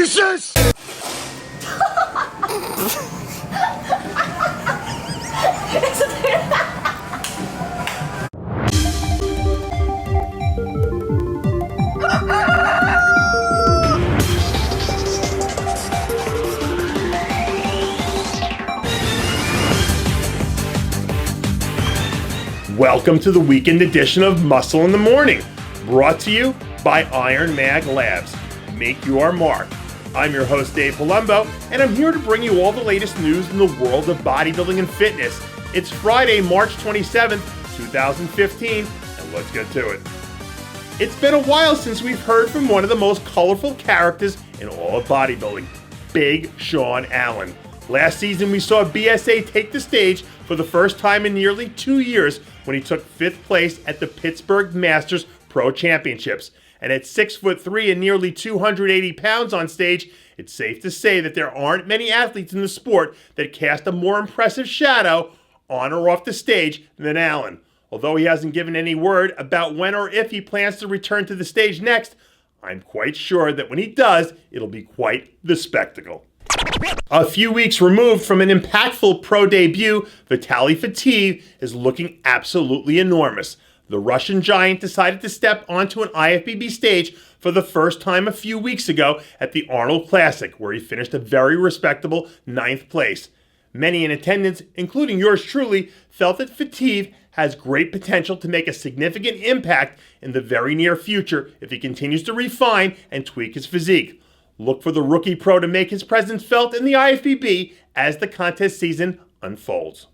Jesus! Welcome to the weekend edition of Muscle in the Morning, brought to you by Iron Mag Labs. Make your mark. I'm your host, Dave Palumbo, and I'm here to bring you all the latest news in the world of bodybuilding and fitness. It's Friday, March 27th, 2015, and let's get to it. It's been a while since we've heard from one of the most colorful characters in all of bodybuilding, Big Sean Allen. Last season, we saw BSA take the stage for the first time in nearly 2 years when he took 5th place at the Pittsburgh Masters Pro Championships. And at 6'3" and nearly 280 pounds on stage, it's safe to say that there aren't many athletes in the sport that cast a more impressive shadow on or off the stage than Allen. Although he hasn't given any word about when or if he plans to return to the stage next, I'm quite sure that when he does, it'll be quite the spectacle. A few weeks removed from an impactful pro debut, Vitaliy Fatigue is looking absolutely enormous. The Russian giant decided to step onto an IFBB stage for the first time a few weeks ago at the Arnold Classic, where he finished a very respectable 9th place. Many in attendance, including yours truly, felt that Fatigue has great potential to make a significant impact in the very near future if he continues to refine and tweak his physique. Look for the rookie pro to make his presence felt in the IFBB as the contest season unfolds.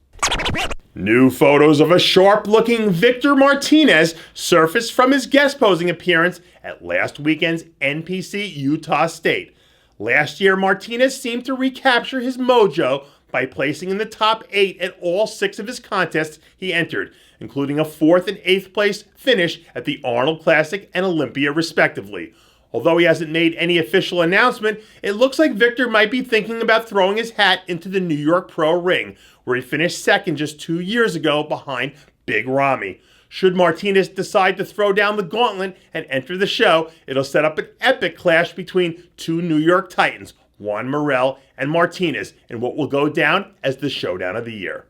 New photos of a sharp-looking Victor Martinez surfaced from his guest posing appearance at last weekend's NPC Utah State. Last year, Martinez seemed to recapture his mojo by placing in the top 8 at all 6 of his contests he entered, including a 4th and 8th place finish at the Arnold Classic and Olympia, respectively. Although he hasn't made any official announcement, it looks like Victor might be thinking about throwing his hat into the New York Pro ring, where he finished second just 2 years ago behind Big Ramy. Should Martinez decide to throw down the gauntlet and enter the show, it'll set up an epic clash between two New York Titans, Juan Morel and Martinez, in what will go down as the showdown of the year.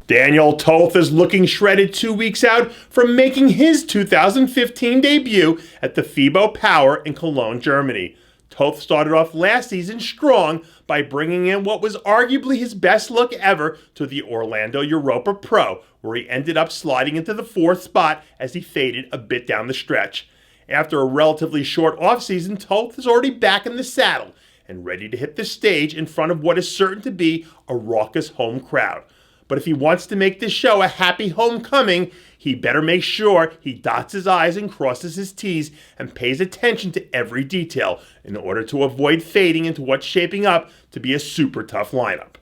Daniel Toth is looking shredded 2 weeks out from making his 2015 debut at the FIBO Power in Cologne, Germany. Toth started off last season strong by bringing in what was arguably his best look ever to the Orlando Europa Pro, where he ended up sliding into the 4th spot as he faded a bit down the stretch. After a relatively short offseason, Toth is already back in the saddle and ready to hit the stage in front of what is certain to be a raucous home crowd. But if he wants to make this show a happy homecoming, he better make sure he dots his I's and crosses his T's and pays attention to every detail in order to avoid fading into what's shaping up to be a super tough lineup.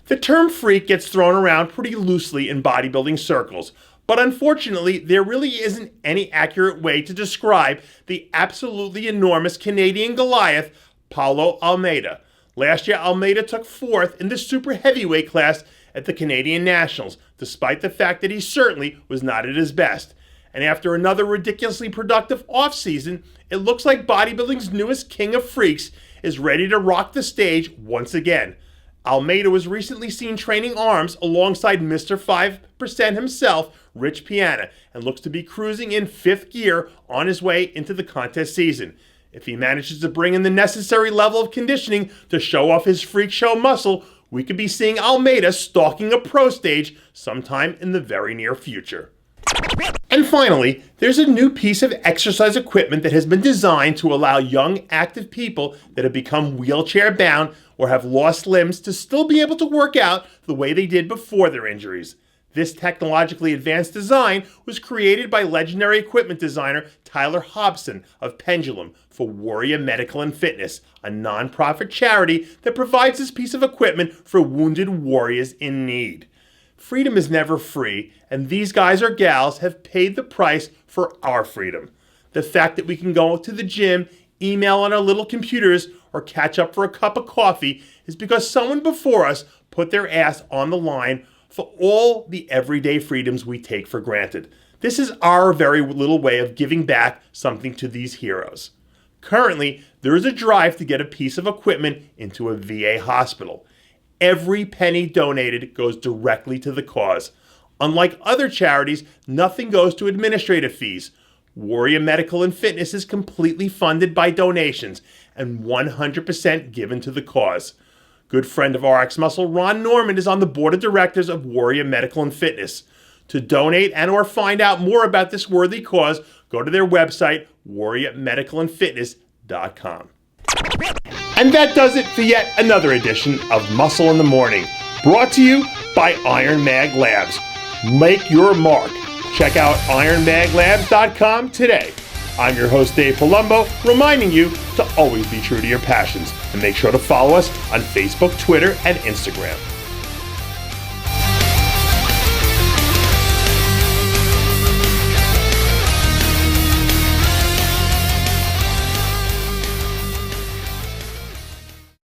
The term freak gets thrown around pretty loosely in bodybuilding circles, but unfortunately, there really isn't any accurate way to describe the absolutely enormous Canadian Goliath, Paulo Almeida. Last year, Almeida took 4th in the super heavyweight class at the Canadian Nationals, despite the fact that he certainly was not at his best. And after another ridiculously productive offseason, it looks like bodybuilding's newest king of freaks is ready to rock the stage once again. Almeida was recently seen training arms alongside Mr. 5% himself, Rich Piana, and looks to be cruising in 5th gear on his way into the contest season. If he manages to bring in the necessary level of conditioning to show off his freak show muscle, we could be seeing Almeida stalking a pro stage sometime in the very near future. And finally, there's a new piece of exercise equipment that has been designed to allow young, active people that have become wheelchair-bound or have lost limbs to still be able to work out the way they did before their injuries. This technologically advanced design was created by legendary equipment designer Tyler Hobson of Pendulum for Warrior Medical and Fitness, a non-profit charity that provides this piece of equipment for wounded warriors in need. Freedom is never free, and these guys or gals have paid the price for our freedom. The fact that we can go to the gym, email on our little computers, or catch up for a cup of coffee is because someone before us put their ass on the line for all the everyday freedoms we take for granted. This is our very little way of giving back something to these heroes. Currently, there is a drive to get a piece of equipment into a VA hospital. Every penny donated goes directly to the cause. Unlike other charities, nothing goes to administrative fees. Warrior Medical and Fitness is completely funded by donations and 100% given to the cause. Good friend of RX Muscle, Ron Norman, is on the board of directors of Warrior Medical and Fitness. To donate and or find out more about this worthy cause, go to their website, warriormedicalandfitness.com. And that does it for yet another edition of Muscle in the Morning, brought to you by Iron Mag Labs. Make your mark. Check out ironmaglabs.com today. I'm your host, Dave Palumbo, reminding you to always be true to your passions, and make sure to follow us on Facebook, Twitter, and Instagram.